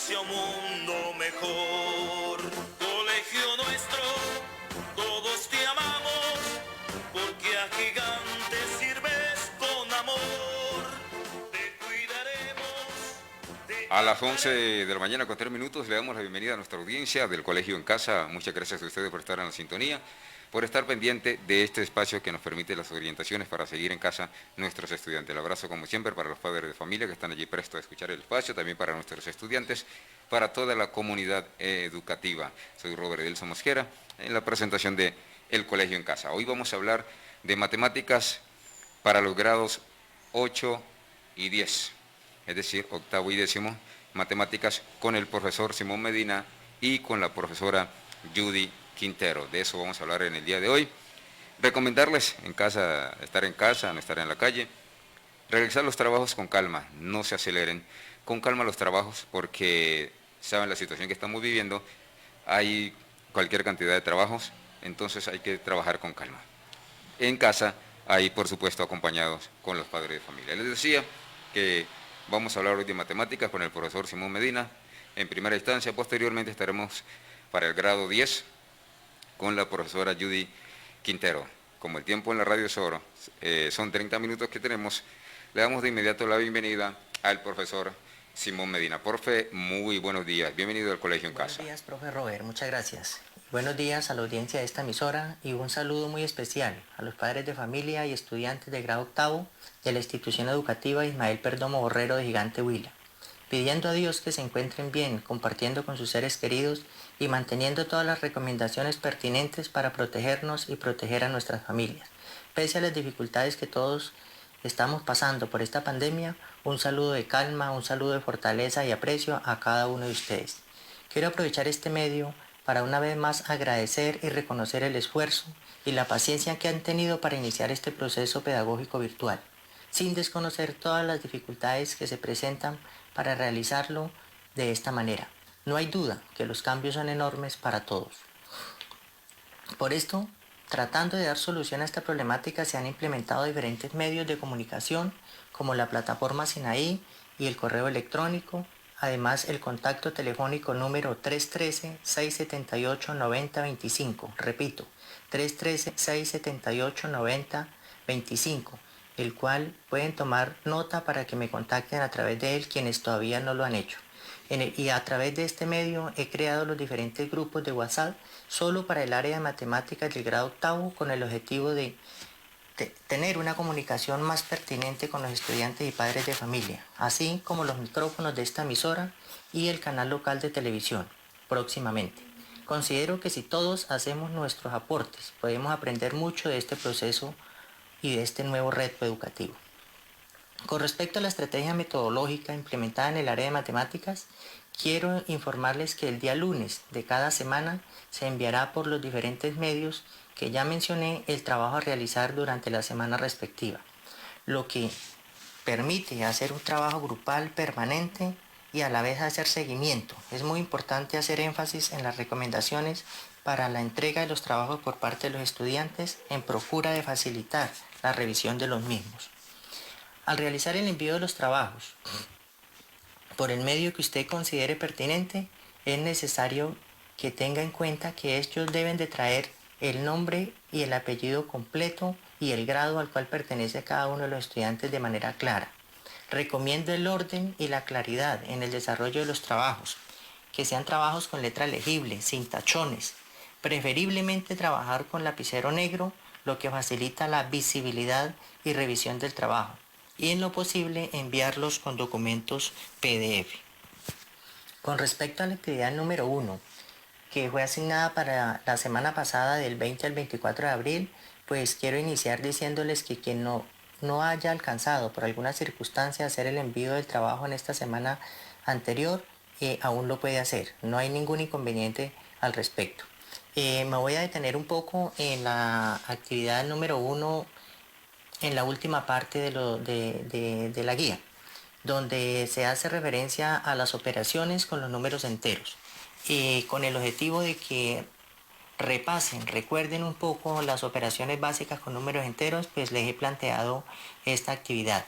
hacia un mundo mejor. Colegio nuestro, todos te amamos, porque a gigantes sirves con amor. Te cuidaremos. A las 11 de la mañana con 3 minutos le damos la bienvenida a nuestra audiencia del Colegio en Casa. Muchas gracias a ustedes por estar en la sintonía, por estar pendiente de este espacio que nos permite las orientaciones para seguir en casa nuestros estudiantes. El abrazo como siempre para los padres de familia que están allí prestos a escuchar el espacio, también para nuestros estudiantes, para toda la comunidad educativa. Soy Robert Edelson Mosquera en la presentación de El Colegio en Casa. Hoy vamos a hablar de matemáticas para los grados 8 y 10. Es decir, octavo y décimo, matemáticas con el profesor Simón Medina y con la profesora Judy Quintero. De eso vamos a hablar en el día de hoy. Recomendarles en casa, no estar en la calle, realizar los trabajos con calma, no se aceleren, con calma los trabajos porque saben la situación que estamos viviendo, hay cualquier cantidad de trabajos, entonces hay que trabajar con calma. En casa, ahí por supuesto acompañados con los padres de familia. Les decía que vamos a hablar hoy de matemáticas con el profesor Simón Medina. En primera instancia, posteriormente estaremos para el grado 10 con la profesora Judy Quintero. Como el tiempo en la radio es oro, son 30 minutos que tenemos, le damos de inmediato la bienvenida al profesor Simón Medina. Profe, muy buenos días, bienvenido al Colegio en Casa. Buenos días, profe Robert, muchas gracias. Buenos días a la audiencia de esta emisora y un saludo muy especial a los padres de familia y estudiantes de grado octavo de la institución educativa Ismael Perdomo Borrero de Gigante Huila, pidiendo a Dios que se encuentren bien, compartiendo con sus seres queridos y manteniendo todas las recomendaciones pertinentes para protegernos y proteger a nuestras familias. Pese a las dificultades que todos estamos pasando por esta pandemia, un saludo de calma, un saludo de fortaleza y aprecio a cada uno de ustedes. Quiero aprovechar este medio para una vez más agradecer y reconocer el esfuerzo y la paciencia que han tenido para iniciar este proceso pedagógico virtual, sin desconocer todas las dificultades que se presentan para realizarlo de esta manera. No hay duda que los cambios son enormes para todos. Por esto, tratando de dar solución a esta problemática, se han implementado diferentes medios de comunicación, como la plataforma Sinaí y el correo electrónico, además el contacto telefónico número 313-678-9025, repito, 313-678-9025, el cual pueden tomar nota para que me contacten a través de él quienes todavía no lo han hecho. Y a través de este medio he creado los diferentes grupos de WhatsApp solo para el área de matemáticas del grado octavo con el objetivo de tener una comunicación más pertinente con los estudiantes y padres de familia, así como los micrófonos de esta emisora y el canal local de televisión, próximamente. Considero que si todos hacemos nuestros aportes, podemos aprender mucho de este proceso y de este nuevo reto educativo. Con respecto a la estrategia metodológica implementada en el área de matemáticas, quiero informarles que el día lunes de cada semana se enviará por los diferentes medios que ya mencioné el trabajo a realizar durante la semana respectiva, lo que permite hacer un trabajo grupal permanente y a la vez hacer seguimiento. Es muy importante hacer énfasis en las recomendaciones para la entrega de los trabajos por parte de los estudiantes en procura de facilitar la revisión de los mismos. Al realizar el envío de los trabajos por el medio que usted considere pertinente, es necesario que tenga en cuenta que estos deben de traer el nombre y el apellido completo y el grado al cual pertenece cada uno de los estudiantes de manera clara. Recomiendo el orden y la claridad en el desarrollo de los trabajos, que sean trabajos con letra legible, sin tachones, preferiblemente trabajar con lapicero negro, lo que facilita la visibilidad y revisión del trabajo, y en lo posible enviarlos con documentos PDF. Con respecto a la actividad número 1, que fue asignada para la semana pasada del 20 al 24 de abril, pues quiero iniciar diciéndoles que quien no haya alcanzado por alguna circunstancia hacer el envío del trabajo en esta semana anterior, aún lo puede hacer. No hay ningún inconveniente al respecto. Me voy a detener un poco en la actividad número 1, en la última parte de la guía, donde se hace referencia a las operaciones con los números enteros, con el objetivo de que recuerden un poco las operaciones básicas con números enteros, pues les he planteado esta actividad,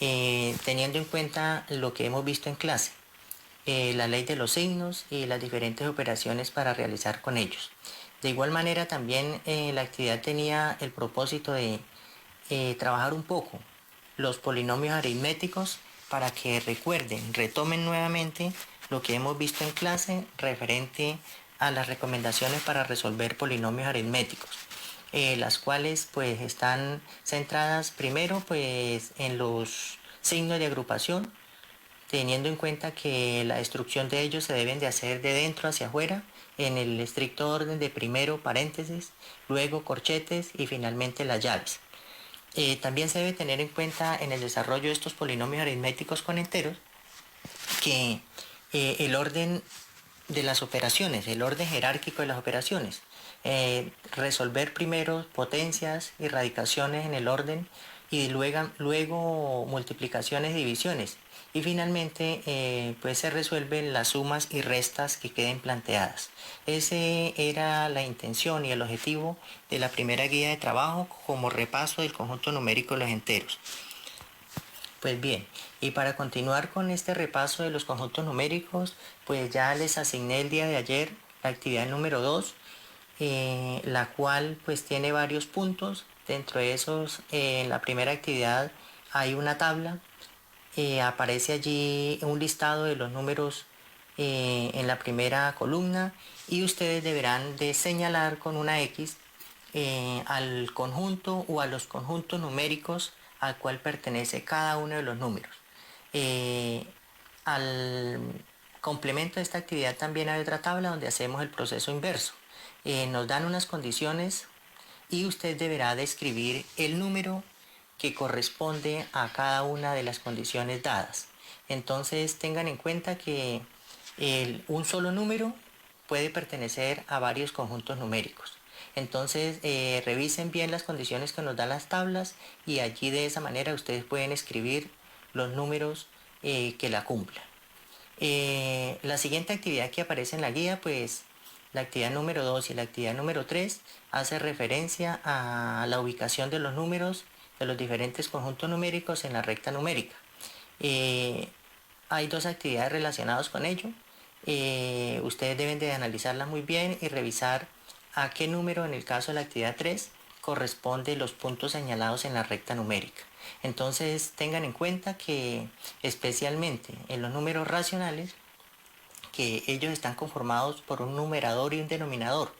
teniendo en cuenta lo que hemos visto en clase. la ley de los signos y las diferentes operaciones para realizar con ellos. De igual manera también la actividad tenía el propósito de trabajar un poco los polinomios aritméticos para que recuerden, retomen nuevamente lo que hemos visto en clase referente a las recomendaciones para resolver polinomios aritméticos, las cuales pues están centradas primero pues en los signos de agrupación, teniendo en cuenta que la destrucción de ellos se deben de hacer de dentro hacia afuera, en el estricto orden de primero paréntesis, luego corchetes y finalmente las llaves. También se debe tener en cuenta en el desarrollo de estos polinomios aritméticos con enteros que el orden de las operaciones, el orden jerárquico de las operaciones, resolver primero potencias y radicaciones en el orden y luego multiplicaciones y divisiones. Y finalmente pues se resuelven las sumas y restas que queden planteadas. Ese era la intención y el objetivo de la primera guía de trabajo como repaso del conjunto numérico de los enteros. Pues bien, y para continuar con este repaso de los conjuntos numéricos, pues ya les asigné el día de ayer la actividad número 2, la cual pues tiene varios puntos. Dentro de esos, en la primera actividad hay una tabla, aparece allí un listado de los números en la primera columna y ustedes deberán de señalar con una X al conjunto o a los conjuntos numéricos al cual pertenece cada uno de los números. Al complemento de esta actividad también hay otra tabla donde hacemos el proceso inverso. Nos dan unas condiciones y usted deberá describir el número que corresponde a cada una de las condiciones dadas. Entonces tengan en cuenta que un solo número puede pertenecer a varios conjuntos numéricos. Entonces revisen bien las condiciones que nos dan las tablas y allí de esa manera ustedes pueden escribir los números que la cumplan. La siguiente actividad que aparece en la guía, pues la actividad número 2 y la actividad número 3 hace referencia a la ubicación de los números de los diferentes conjuntos numéricos en la recta numérica. Hay dos actividades relacionadas con ello. Ustedes deben de analizarlas muy bien y revisar a qué número en el caso de la actividad 3 corresponde los puntos señalados en la recta numérica. Entonces tengan en cuenta que especialmente en los números racionales, que ellos están conformados por un numerador y un denominador.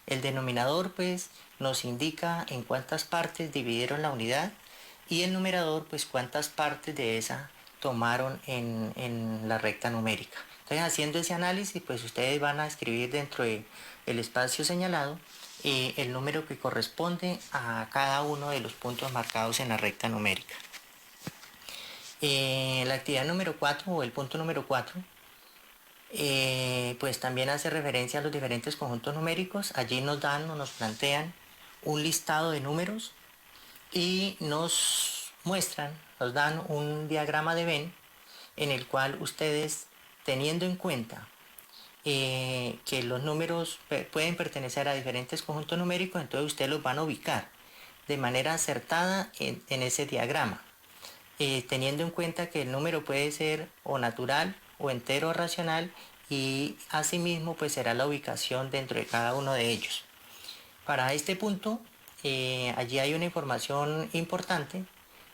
El denominador pues nos indica en cuántas partes dividieron la unidad y el numerador pues cuántas partes de esa tomaron en la recta numérica. Entonces haciendo ese análisis pues ustedes van a escribir dentro del espacio señalado el número que corresponde a cada uno de los puntos marcados en la recta numérica. La actividad número 4 o el punto número 4 pues también hace referencia a los diferentes conjuntos numéricos. Allí nos dan o nos plantean un listado de números y nos muestran, nos dan un diagrama de Venn en el cual ustedes, teniendo en cuenta que los números pueden pertenecer a diferentes conjuntos numéricos, entonces ustedes los van a ubicar de manera acertada en ese diagrama, teniendo en cuenta que el número puede ser o natural o entero o racional y asimismo pues será la ubicación dentro de cada uno de ellos. Para este punto allí hay una información importante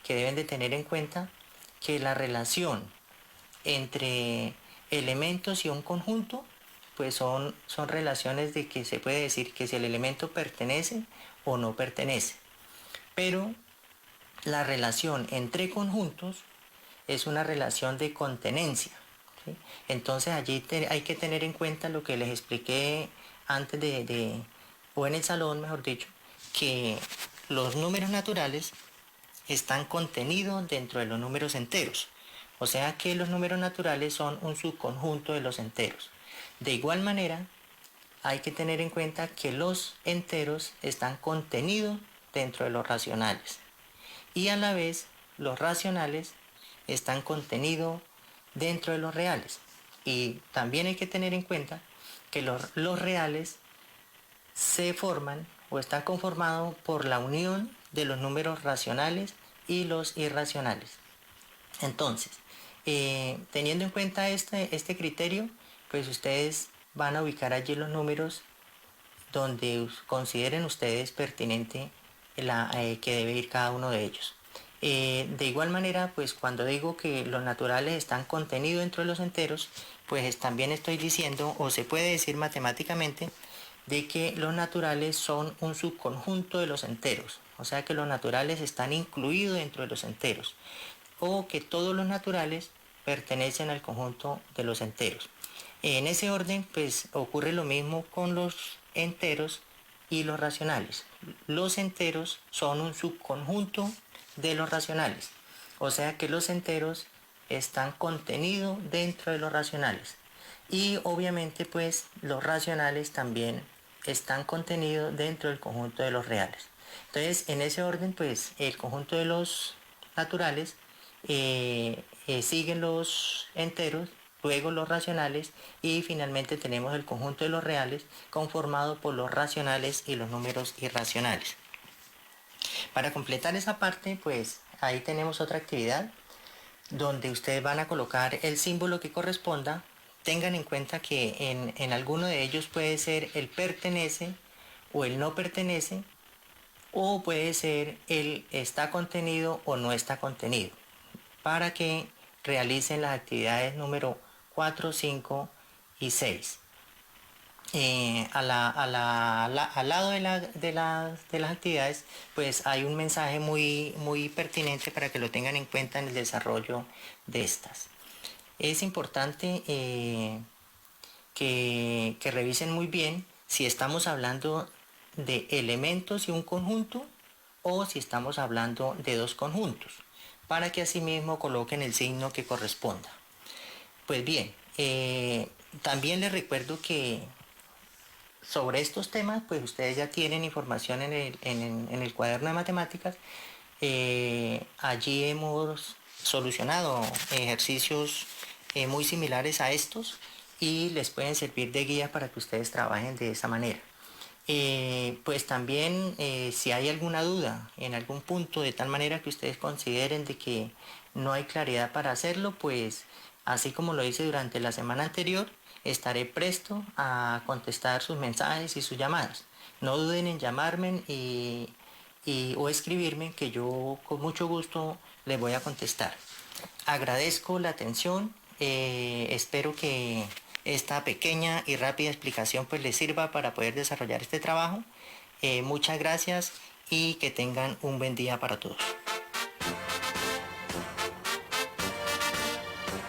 que deben de tener en cuenta, que la relación entre elementos y un conjunto pues son relaciones de que se puede decir que si el elemento pertenece o no pertenece, pero la relación entre conjuntos es una relación de contenencia, ¿sí? Entonces allí hay que tener en cuenta lo que les expliqué antes o en el salón mejor dicho, que los números naturales están contenidos dentro de los números enteros. O sea que los números naturales son un subconjunto de los enteros. De igual manera, hay que tener en cuenta que los enteros están contenidos dentro de los racionales. Y a la vez, los racionales están contenidos dentro de los reales. Y también hay que tener en cuenta que los reales se forman o están conformados por la unión de los números racionales y los irracionales. Entonces, Teniendo en cuenta este criterio, pues ustedes van a ubicar allí los números donde consideren ustedes pertinente que debe ir cada uno de ellos. De igual manera, pues cuando digo que los naturales están contenidos dentro de los enteros, pues también estoy diciendo, o se puede decir matemáticamente, de que los naturales son un subconjunto de los enteros, o sea que los naturales están incluidos dentro de los enteros, o que todos los naturales pertenecen al conjunto de los enteros. En ese orden, pues ocurre lo mismo con los enteros y los racionales. Los enteros son un subconjunto de los racionales, o sea que los enteros están contenidos dentro de los racionales. Y obviamente pues los racionales también están contenidos dentro del conjunto de los reales. Entonces en ese orden pues el conjunto de los naturales siguen los enteros, luego los racionales y finalmente tenemos el conjunto de los reales conformado por los racionales y los números irracionales. Para completar esa parte pues ahí tenemos otra actividad donde ustedes van a colocar el símbolo que corresponda. Tengan en cuenta que en alguno de ellos puede ser el pertenece o el no pertenece, o puede ser el está contenido o no está contenido, para que realicen las actividades número 4, 5 y 6. Al lado de las actividades, pues hay un mensaje muy pertinente para que lo tengan en cuenta en el desarrollo de estas. Es importante que revisen muy bien si estamos hablando de elementos y un conjunto o si estamos hablando de dos conjuntos, para que asimismo coloquen el signo que corresponda. Pues bien, también les recuerdo que sobre estos temas, pues ustedes ya tienen información en el cuaderno de matemáticas. Allí hemos solucionado ejercicios muy similares a estos y les pueden servir de guía para que ustedes trabajen de esa manera. Pues también si hay alguna duda en algún punto de tal manera que ustedes consideren de que no hay claridad para hacerlo, pues así como lo hice durante la semana anterior, estaré presto a contestar sus mensajes y sus llamadas. No duden en llamarme o escribirme, que yo con mucho gusto les voy a contestar. Agradezco la atención, espero que esta pequeña y rápida explicación pues les sirva para poder desarrollar este trabajo. Muchas gracias y que tengan un buen día para todos.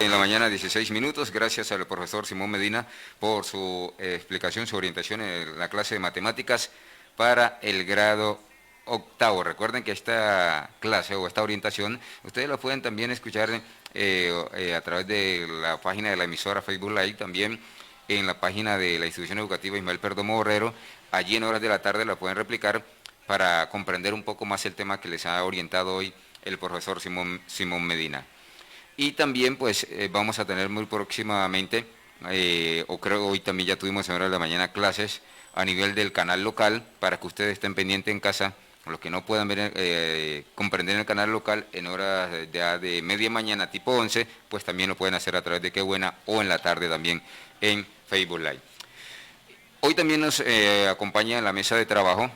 En la mañana 16 minutos, gracias al profesor Simón Medina por su explicación, su orientación en la clase de matemáticas para el grado octavo. Recuerden que esta clase o esta orientación ustedes la pueden también escuchar a través de la página de la emisora Facebook Live, también en la página de la institución educativa Ismael Perdomo Borrero. Allí en horas de la tarde la pueden replicar para comprender un poco más el tema que les ha orientado hoy el profesor Simón Medina. Y también pues vamos a tener muy próximamente, o creo hoy también ya tuvimos en hora de la mañana clases a nivel del canal local, para que ustedes estén pendientes en casa, los que no puedan ver, comprender el canal local en horas ya de media mañana tipo 11, pues también lo pueden hacer a través de Qué Buena o en la tarde también en Facebook Live. Hoy también nos acompaña en la mesa de trabajo.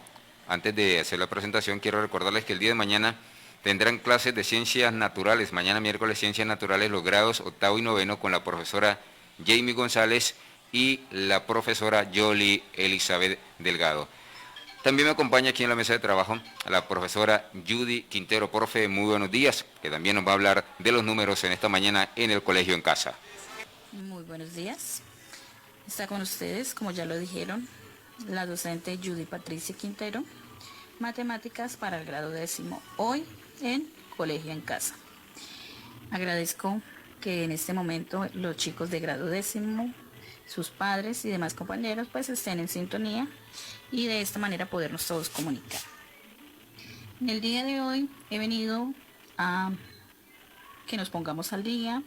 Antes de hacer la presentación, quiero recordarles que el día de mañana tendrán clases de ciencias naturales, mañana miércoles ciencias naturales, los grados octavo y noveno con la profesora Jamie González y la profesora Yoli Elizabeth Delgado. También me acompaña aquí en la mesa de trabajo la profesora Judy Quintero. Profe, muy buenos días, que también nos va a hablar de los números en esta mañana en el Colegio en Casa. Muy buenos días. Está con ustedes, como ya lo dijeron, la docente Judy Patricia Quintero, matemáticas para el grado 10º, hoy en Colegio en Casa. Agradezco que en este momento los chicos de grado 10º, sus padres y demás compañeros pues estén en sintonía y de esta manera podernos todos comunicar. En el día de hoy he venido a que nos pongamos al día,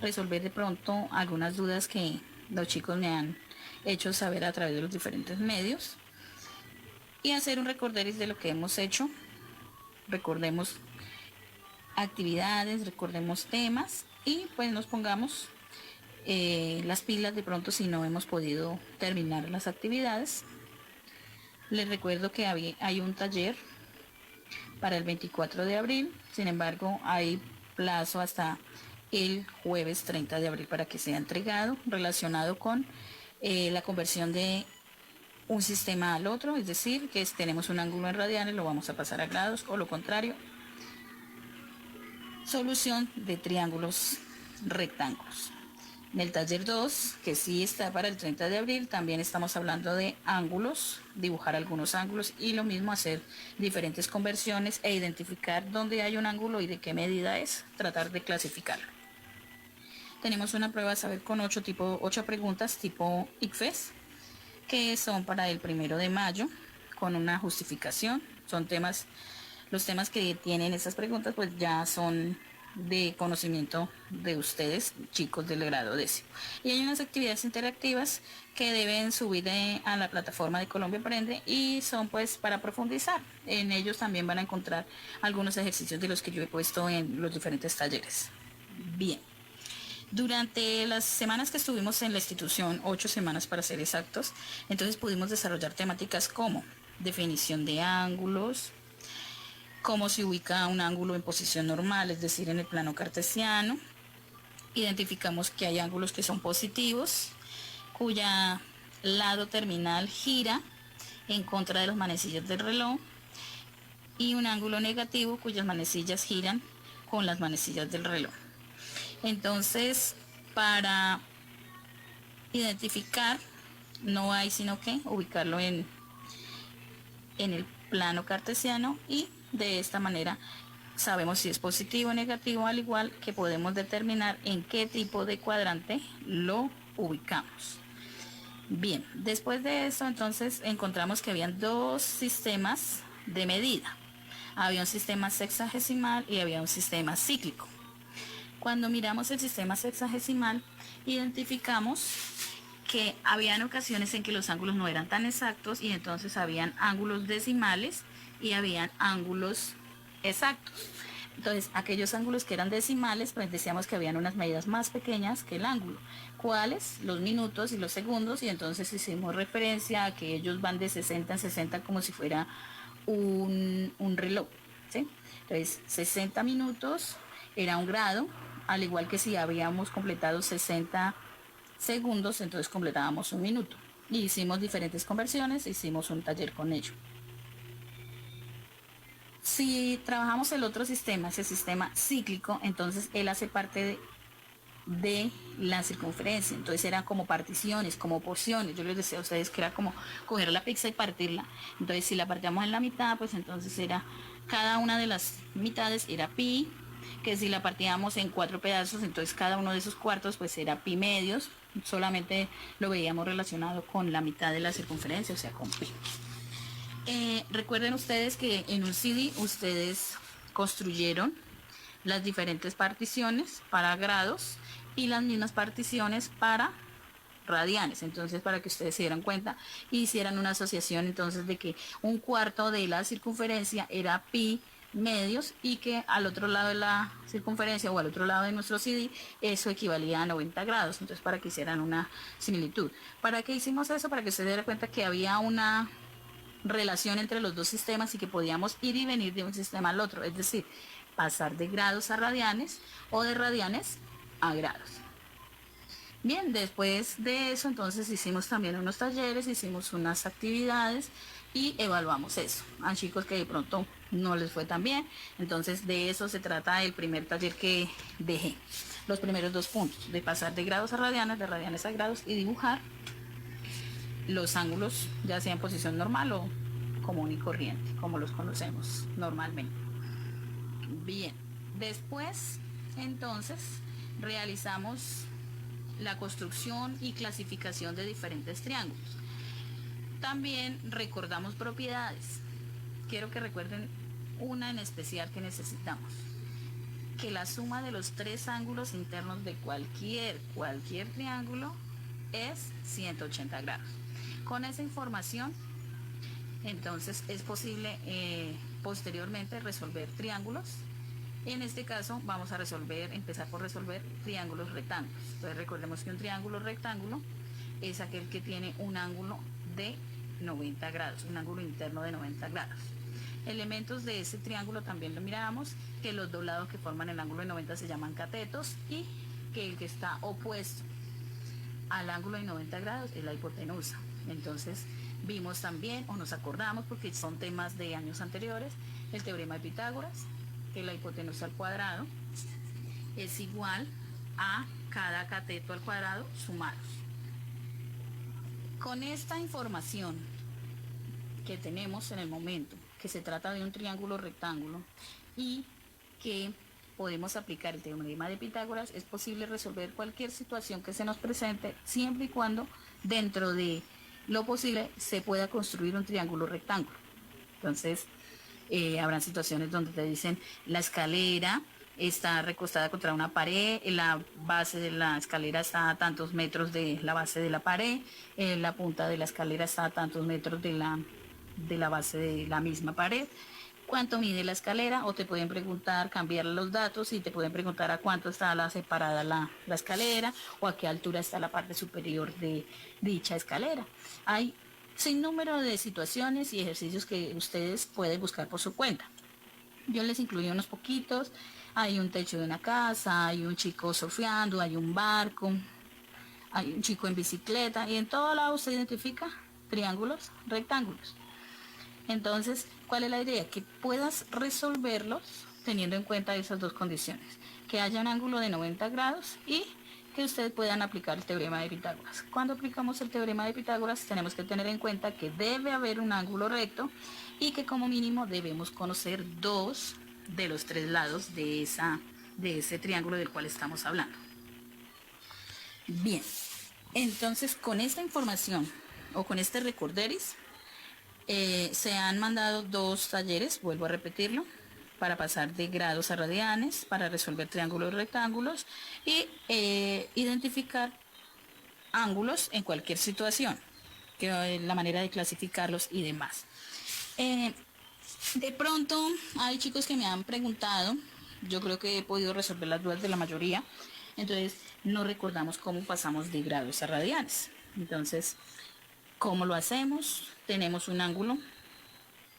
resolver de pronto algunas dudas que los chicos me han hecho saber a través de los diferentes medios y hacer un recorderis de lo que hemos hecho. Recordemos actividades, recordemos temas y pues nos pongamos las pilas de pronto si no hemos podido terminar las actividades. Les recuerdo que hay un taller para el 24 de abril, sin embargo hay plazo hasta el jueves 30 de abril para que sea entregado, relacionado con la conversión de un sistema al otro, es decir, que si tenemos un ángulo en radianes lo vamos a pasar a grados, o lo contrario, solución de triángulos rectángulos. En el taller 2, que sí está para el 30 de abril, también estamos hablando de ángulos, dibujar algunos ángulos y lo mismo hacer diferentes conversiones e identificar dónde hay un ángulo y de qué medida es, tratar de clasificarlo. Tenemos una prueba de saber con 8 preguntas tipo ICFES, que son para el 1 de mayo, con una justificación. Son los temas que tienen estas preguntas pues ya son de conocimiento de ustedes, chicos del grado 10º. Y hay unas actividades interactivas que deben subir a la plataforma de Colombia Aprende y son pues para profundizar. En ellos también van a encontrar algunos ejercicios de los que yo he puesto en los diferentes talleres. Bien. Durante las semanas que estuvimos en la institución, 8 semanas para ser exactos, entonces pudimos desarrollar temáticas como definición de ángulos, cómo se ubica un ángulo en posición normal, es decir, en el plano cartesiano. Identificamos que hay ángulos que son positivos, cuya lado terminal gira en contra de las manecillas del reloj, y un ángulo negativo cuyas manecillas giran con las manecillas del reloj. Entonces, para identificar, no hay sino que ubicarlo en el plano cartesiano, y de esta manera sabemos si es positivo o negativo, al igual que podemos determinar en qué tipo de cuadrante lo ubicamos. Bien, después de eso entonces encontramos que habían 2 sistemas de medida. Había un sistema sexagesimal y había un sistema cíclico. Cuando miramos el sistema sexagesimal, identificamos que habían ocasiones en que los ángulos no eran tan exactos y entonces habían ángulos decimales y habían ángulos exactos. Entonces, aquellos ángulos que eran decimales, pues decíamos que habían unas medidas más pequeñas que el ángulo. ¿Cuáles? Los minutos y los segundos, y entonces hicimos referencia a que ellos van de 60 en 60 como si fuera un reloj, ¿sí? Entonces, 60 minutos era un grado, al igual que si habíamos completado 60 segundos, entonces completábamos un minuto. Y hicimos diferentes conversiones, hicimos un taller con ello. Si trabajamos el otro sistema, ese sistema cíclico, entonces él hace parte de la circunferencia, entonces eran como particiones, como porciones. Yo les decía a ustedes que era como coger la pizza y partirla. Entonces si la partíamos en la mitad, pues entonces era cada una de las mitades era pi, que si la partíamos en 4 pedazos, entonces cada uno de esos cuartos pues era pi medios. Solamente lo veíamos relacionado con la mitad de la circunferencia, o sea, con pi. Recuerden ustedes que en un CD ustedes construyeron las diferentes particiones para grados y las mismas particiones para radianes. Entonces, para que ustedes se dieran cuenta y hicieran una asociación entonces de que un cuarto de la circunferencia era pi medios y que al otro lado de la circunferencia o al otro lado de nuestro CD eso equivalía a 90 grados. Entonces, para que hicieran una similitud. ¿Para qué hicimos eso? Para que se dieran cuenta que había una relación entre los dos sistemas y que podíamos ir y venir de un sistema al otro, es decir, pasar de grados a radianes o de radianes a grados. Bien, después de eso entonces hicimos también unos talleres, hicimos unas actividades y evaluamos eso. A chicos que de pronto no les fue tan bien, entonces de eso se trata el primer taller que dejé. Los primeros 2 puntos, de pasar de grados a radianes, de radianes a grados y dibujar los ángulos, ya sea en posición normal o común y corriente, como los conocemos normalmente. Bien, después entonces realizamos la construcción y clasificación de diferentes triángulos. También recordamos propiedades. Quiero que recuerden una en especial que necesitamos: que la suma de los 3 ángulos internos de cualquier triángulo es 180 grados. Con esa información, entonces es posible posteriormente resolver triángulos En este caso vamos a empezar por resolver triángulos rectángulos. Entonces recordemos que un triángulo rectángulo es aquel que tiene un ángulo de 90 grados, un ángulo interno de 90 grados. Elementos de ese triángulo también lo mirábamos, que los dos lados que forman el ángulo de 90 se llaman catetos y que el que está opuesto al ángulo de 90 grados es la hipotenusa. Entonces vimos también, o nos acordamos porque son temas de años anteriores, el teorema de Pitágoras, que la hipotenusa al cuadrado es igual a cada cateto al cuadrado sumados. Con esta información que tenemos en el momento, que se trata de un triángulo rectángulo y que podemos aplicar el teorema de Pitágoras, es posible resolver cualquier situación que se nos presente siempre y cuando dentro de lo posible se pueda construir un triángulo rectángulo. Entonces, habrán situaciones donde te dicen la escalera está recostada contra una pared, la base de la escalera está a tantos metros de la base de la pared, la punta de la escalera está a tantos metros de la base de la misma pared. ¿Cuánto mide la escalera? O te pueden preguntar, cambiar los datos y te pueden preguntar a cuánto está separada la escalera o a qué altura está la parte superior de dicha escalera. Hay sin número de situaciones y ejercicios que ustedes pueden buscar por su cuenta. Yo les incluí unos poquitos. Hay un techo de una casa, hay un chico surfeando, hay un barco, hay un chico en bicicleta y en todo lado usted identifica triángulos, rectángulos. Entonces, ¿cuál es la idea? Que puedas resolverlos teniendo en cuenta esas dos condiciones. Que haya un ángulo de 90 grados y que ustedes puedan aplicar el teorema de Pitágoras. Cuando aplicamos el teorema de Pitágoras tenemos que tener en cuenta que debe haber un ángulo recto y que como mínimo debemos conocer dos de los tres lados de ese triángulo del cual estamos hablando. Bien, entonces con esta información o con este recorderis se han mandado 2 talleres, vuelvo a repetirlo, para pasar de grados a radianes, para resolver triángulos y rectángulos y identificar ángulos en cualquier situación, que la manera de clasificarlos y demás. De pronto hay chicos que me han preguntado, yo creo que he podido resolver las dudas de la mayoría, entonces no recordamos cómo pasamos de grados a radianes. Entonces, ¿cómo lo hacemos? Tenemos un ángulo,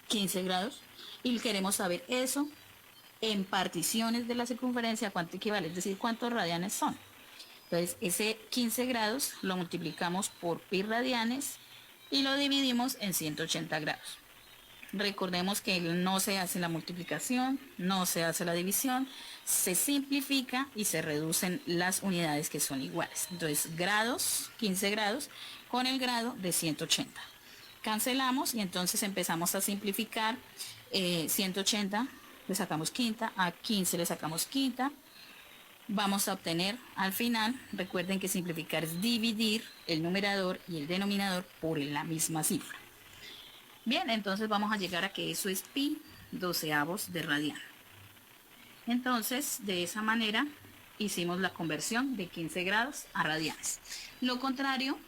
15 grados, y queremos saber eso en particiones de la circunferencia, cuánto equivale, es decir, cuántos radianes son. Entonces, ese 15 grados lo multiplicamos por pi radianes y lo dividimos en 180 grados. Recordemos que no se hace la multiplicación, no se hace la división, se simplifica y se reducen las unidades que son iguales. Entonces, grados, 15 grados, con el grado de 180. Cancelamos y entonces empezamos a simplificar. 180 le sacamos quinta, a 15 le sacamos quinta. Vamos a obtener al final, recuerden que simplificar es dividir el numerador y el denominador por la misma cifra. Bien, entonces vamos a llegar a que eso es pi 12avos de radian. Entonces, de esa manera hicimos la conversión de 15 grados a radianes. Lo contrario,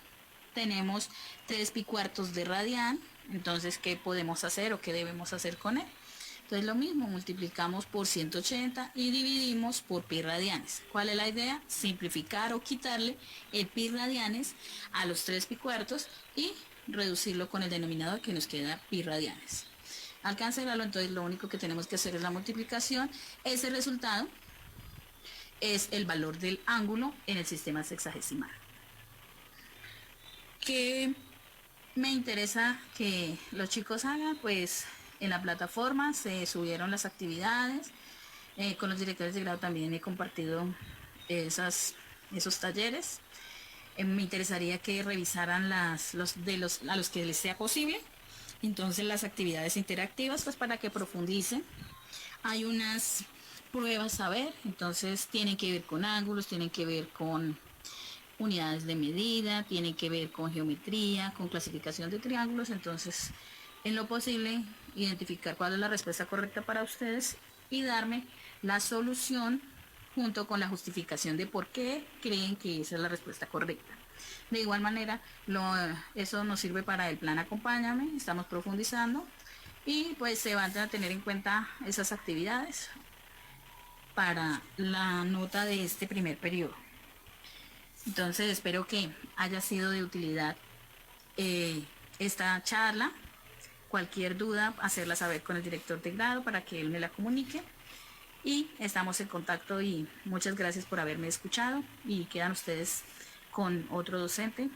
tenemos 3 pi cuartos de radian. Entonces, ¿qué podemos hacer o qué debemos hacer con él? Entonces, lo mismo, multiplicamos por 180 y dividimos por pi radianes. ¿Cuál es la idea? Simplificar o quitarle el pi radianes a los 3 pi cuartos y reducirlo con el denominador que nos queda pi radianes. Al cancelarlo, entonces lo único que tenemos que hacer es la multiplicación. Ese resultado es el valor del ángulo en el sistema sexagesimal. ¿Qué me interesa que los chicos hagan? Pues en la plataforma se subieron las actividades. Con los directores de grado también he compartido esos talleres. Me interesaría que revisaran a los que les sea posible. Entonces las actividades interactivas, pues para que profundicen. Hay unas pruebas a ver, entonces tienen que ver con ángulos, tienen que ver con unidades de medida, tienen que ver con geometría, con clasificación de triángulos. Entonces, en lo posible, identificar cuál es la respuesta correcta para ustedes y darme la solución junto con la justificación de por qué creen que esa es la respuesta correcta. De igual manera, eso nos sirve para el plan Acompáñame, estamos profundizando y pues se van a tener en cuenta esas actividades para la nota de este primer periodo. Entonces espero que haya sido de utilidad esta charla. Cualquier duda, hacerla saber con el director de grado para que él me la comunique. Y estamos en contacto y muchas gracias por haberme escuchado y quedan ustedes con otro docente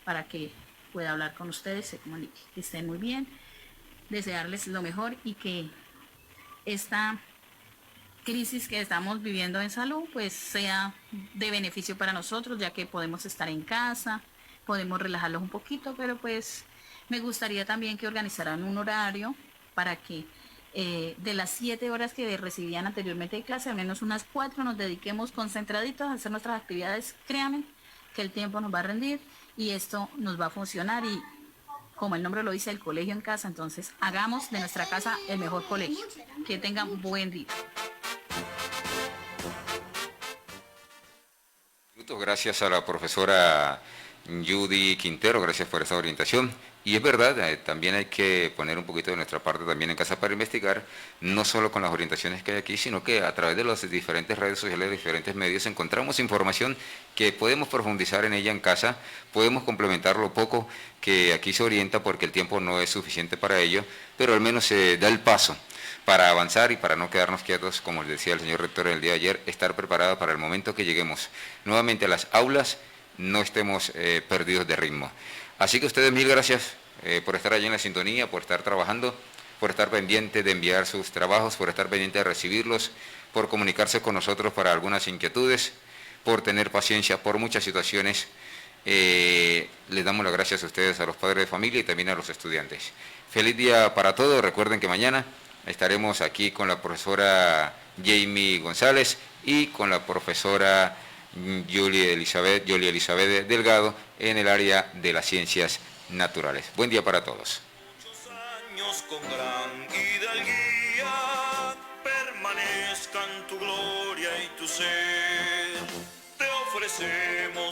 para que pueda hablar con ustedes, se comunique. Que estén muy bien, desearles lo mejor y que esta crisis que estamos viviendo en salud pues sea de beneficio para nosotros, ya que podemos estar en casa, podemos relajarlos un poquito, pero pues me gustaría también que organizaran un horario para que de las 7 horas que recibían anteriormente de clase, al menos unas 4 nos dediquemos concentraditos a hacer nuestras actividades. Créanme que el tiempo nos va a rendir y esto nos va a funcionar y como el nombre lo dice, el colegio en casa, entonces hagamos de nuestra casa el mejor colegio. Que tengan buen día. Gracias a la profesora Judy Quintero, gracias por esa orientación. Y es verdad, también hay que poner un poquito de nuestra parte también en casa para investigar, no solo con las orientaciones que hay aquí, sino que a través de las diferentes redes sociales, de diferentes medios, encontramos información que podemos profundizar en ella en casa, podemos complementar lo poco que aquí se orienta porque el tiempo no es suficiente para ello, pero al menos se da el paso para avanzar y para no quedarnos quietos, como les decía el señor rector el día de ayer, estar preparado para el momento que lleguemos nuevamente a las aulas, no estemos perdidos de ritmo. Así que ustedes mil gracias por estar allí en la sintonía, por estar trabajando, por estar pendiente de enviar sus trabajos, por estar pendiente de recibirlos, por comunicarse con nosotros para algunas inquietudes, por tener paciencia por muchas situaciones. Les damos las gracias a ustedes, a los padres de familia y también a los estudiantes. Feliz día para todos. Recuerden que mañana estaremos aquí con la profesora Jamie González y con la profesora Julia Elizabeth Delgado en el área de las ciencias naturales. Buen día para todos. Muchos años con gran hidalguía permanezcan tu gloria y tu ser. Te ofrecemos